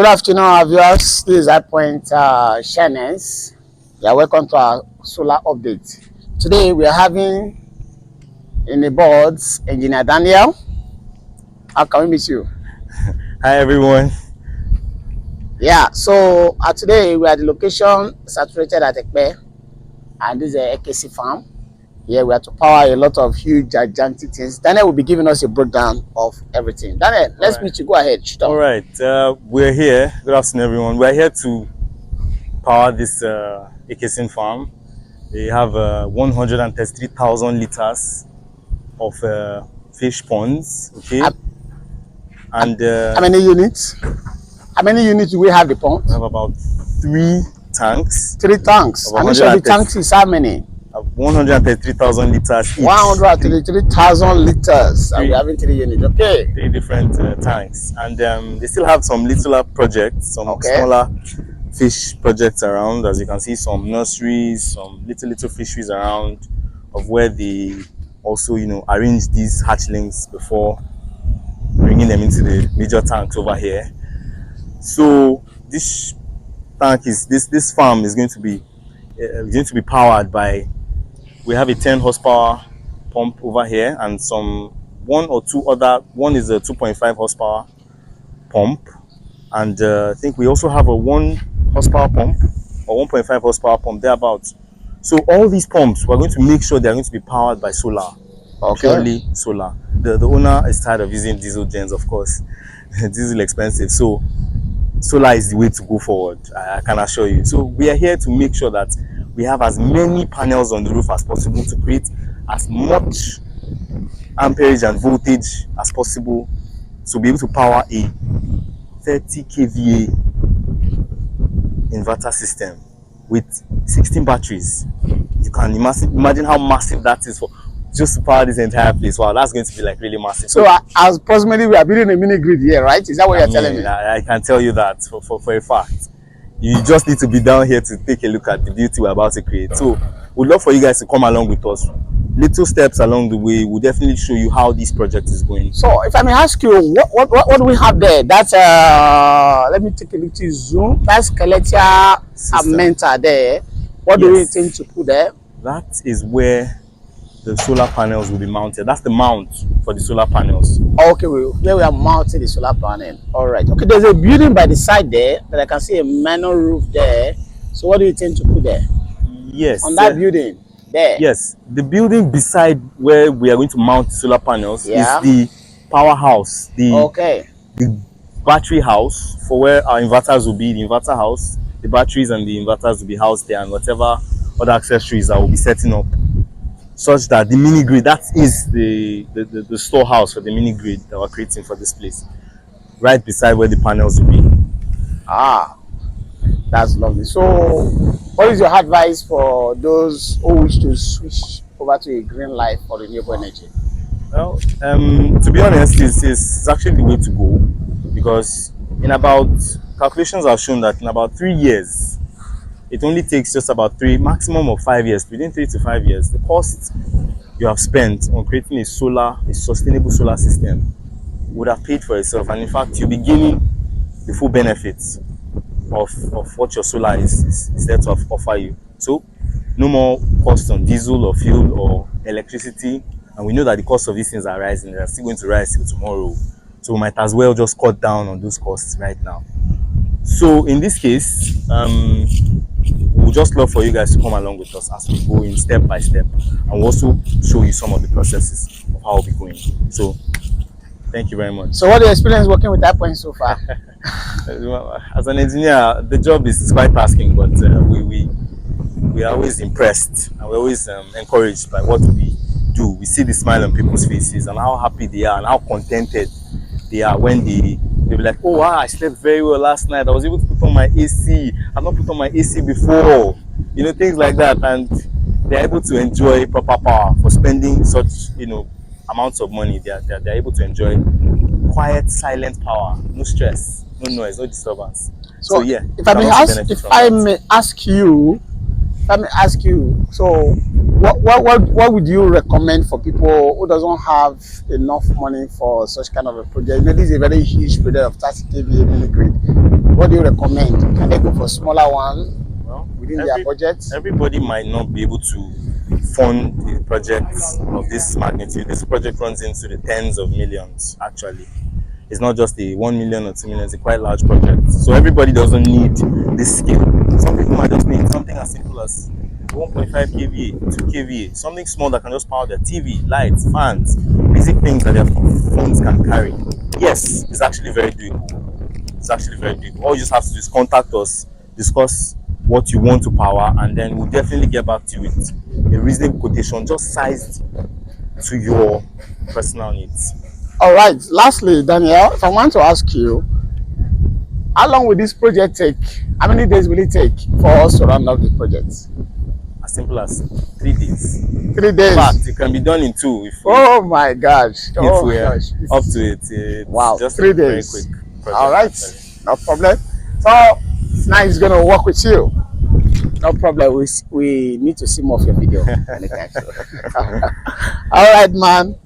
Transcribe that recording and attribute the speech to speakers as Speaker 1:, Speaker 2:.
Speaker 1: Good afternoon, our viewers. This is iPoint Sharness. You are welcome to our solar update. Today we are having in the boards Engineer Daniel. How can we meet you?
Speaker 2: Hi everyone.
Speaker 1: Yeah, so today we are at the location saturated at Ekpe, and this is a AKC farm. Here we have to power a lot of huge, gigantic things. Daniel will be giving us a breakdown of everything. Daniel, let's meet you. Go ahead.
Speaker 2: All right. We're here. Good afternoon, everyone. We're here to power this AKC farm. They have 133,000 liters of fish ponds. Okay. And
Speaker 1: how many units? How many units do we have the pond?
Speaker 2: we have about 3 tanks.
Speaker 1: 3 tanks. And each of the tanks is how many?
Speaker 2: 133,000 liters each.
Speaker 1: 133,000 liters. And we're having 3 units. Okay.
Speaker 2: 3 different tanks. And they still have some littler projects, some smaller fish projects around. As you can see, some nurseries, some little fisheries around, of where they also, arrange these hatchlings before bringing them into the major tanks over here. So this tank is this farm is going to be powered by, we have a 10 horsepower pump over here and some one is a 2.5 horsepower pump, and I think we also have a 1 horsepower pump or 1.5 horsepower pump thereabouts. So all these pumps, we're going to make sure they're going to be powered by solar. Purely solar. The owner is tired of using diesel gens, of course. Diesel expensive, so solar is the way to go forward, I can assure you. So we are here to make sure that we have as many panels on the roof as possible to create as much amperage and voltage as possible to be able to power a 30 kVA inverter system with 16 batteries. You can imagine how massive that is for just to power this entire place. Wow, that's going to be like really massive.
Speaker 1: So as possibly we are building a mini grid here, right? Is that what you're telling me?
Speaker 2: I can tell you that for a fact. You just need to be down here to take a look at the beauty we're about to create. So we'd love for you guys to come along with us. Little steps along the way will definitely show you how this project is going.
Speaker 1: So if I may ask you, what do we have there? That's let me take a little zoom. That's Skeletia Amenta there. What do we intend to put there?
Speaker 2: That is where the solar panels will be mounted. That's the mount for the solar panels.
Speaker 1: Okay, where we are mounting the solar panel. All right. Okay, there's a building by the side there that I can see a minor roof there. So what do you intend to put there?
Speaker 2: Yes.
Speaker 1: On that building there.
Speaker 2: Yes. The building beside where we are going to mount solar panels is the powerhouse. The battery house for where our inverters will be. The inverter house, the batteries and the inverters will be housed there, and whatever other accessories that will be setting up, such that the mini grid, that is the storehouse for the mini grid that we're creating for this place, right beside where the panels will be.
Speaker 1: That's lovely. So what is your advice for those who wish to switch over to a green life for renewable energy?
Speaker 2: Well, to be honest, it's actually the way to go, because calculations have shown that in about 3 years, it only takes just about maximum of 5 years, within 3 to 5 years, the cost you have spent on creating a sustainable solar system would have paid for itself. And in fact, you'll be gaining the full benefits of what your solar is there to offer you. So no more cost on diesel or fuel or electricity. And we know that the cost of these things are rising. They're still going to rise till tomorrow. So we might as well just cut down on those costs right now. So in this case, we'll just love for you guys to come along with us as we go in step by step, and we'll also show you some of the processes of how we'll be going. So thank you very much.
Speaker 1: So what the experience working with iPoint so far?
Speaker 2: As an engineer, the job is quite tasking, but we are always impressed and we're always encouraged by what we do. We see the smile on people's faces and how happy they are and how contented they are when they be like, oh wow, I slept very well last night. I was able to put on my AC. I've not put on my AC before. Things like that, and they're able to enjoy proper power for spending such amounts of money. They're able to enjoy quiet, silent power, no stress, no noise, no disturbance. So yeah,
Speaker 1: if I may ask you, so what would you recommend for people who doesn't have enough money for such kind of a project? This is a very huge project of 30 kVA mini grid. What do you recommend? Can they go for smaller one within their budget?
Speaker 2: Everybody might not be able to fund a project of this magnitude. This project runs into the tens of millions, actually. It's not just a 1 million or 2 million, it's a quite large project. So everybody doesn't need this skill. Some people might just need something as simple as 1.5 kVA, 2 kVA, something small that can just power their TV, lights, fans, basic things that their phones can carry. Yes, it's actually very doable. It's actually very doable. All you just have to do is contact us, discuss what you want to power, and then we'll definitely get back to you with a reasonable quotation just sized to your personal needs.
Speaker 1: All right. Lastly, Daniel, if I want to ask you, how long will this project take? How many days will it take for us to round up the project?
Speaker 2: As simple as 3 days.
Speaker 1: 3 days.
Speaker 2: In fact, it can be done in 2 if
Speaker 1: oh my gosh.
Speaker 2: If we're up to it. It's
Speaker 1: wow,
Speaker 2: just
Speaker 1: 3
Speaker 2: a very
Speaker 1: days.
Speaker 2: quick project.
Speaker 1: All right, actually. No problem. So now he's gonna work with you. No problem. We need to see more of your video anytime. All right, man.